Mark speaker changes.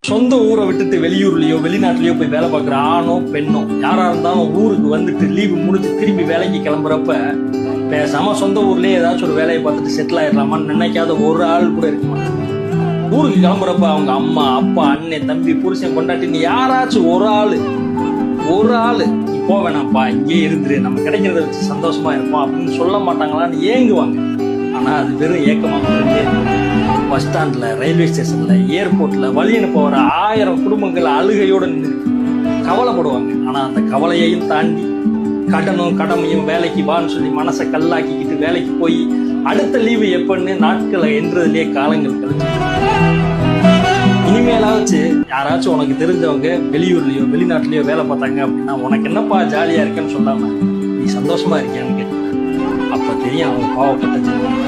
Speaker 1: சொந்த ஊரை விட்டுட்டு வெளியூர்லயோ வெளிநாட்டுலயோ போய் வேலை பார்க்குற ஆணோ பெண்ணோ யாரா இருந்தாலும் ஊருக்கு வந்துட்டு லீவு முடிச்சு திரும்பி வேலைக்கு கிளம்புறப்ப பேசாம சொந்த ஊர்லயே ஏதாச்சும் ஒரு வேலையை பார்த்துட்டு செட்டில் ஆயிடலாமான்னு நினைக்காத ஒரு ஆள் கூட இருக்குமா? ஊருக்கு கிளம்புறப்ப அவங்க அம்மா அப்பா அண்ணன் தம்பி புருஷன் கொண்டாட்டி யாராச்சும் ஒரு ஆளு நீ போக வேணாம்ப்பா இங்கே இருந்துரு நம்ம கிடைக்கிறத வச்சு சந்தோஷமா இருப்போம் அப்படின்னு சொல்ல மாட்டாங்களான்னு ஏங்குவாங்க. ஆனா அது வெறும் ஏக்கமாக பஸ் ஸ்டாண்ட்ல ரயில்வே ஸ்டேஷன்ல ஏர்போர்ட்ல வழி அனுப்ப வர 1000 குடும்பங்கள் அழுகையோட நின்று கவலைப்படுவாங்க. ஆனா அந்த கவலையையும் தாண்டி கடனும் கடமையும் வேலைக்கு வான்னு சொல்லி மனசை கல்லாக்கிக்கிட்டு வேலைக்கு போய் அடுத்த லீவு எப்பன்னு நாட்களை என்றதுலேயே காலங்கள் கழிச்சு. இனிமேலாச்சு யாராச்சும் உனக்கு தெரிஞ்சவங்க வெளியூர்லயோ வெளிநாட்டுலயோ வேலை பார்த்தாங்க அப்படின்னா உனக்கு என்னப்பா ஜாலியா இருக்குன்னு சொல்லாம நீ சந்தோஷமா இருக்கியான்னு கேட்டு அப்ப தெரியும் அவங்க பாவப்பட்ட ஜென்மம்.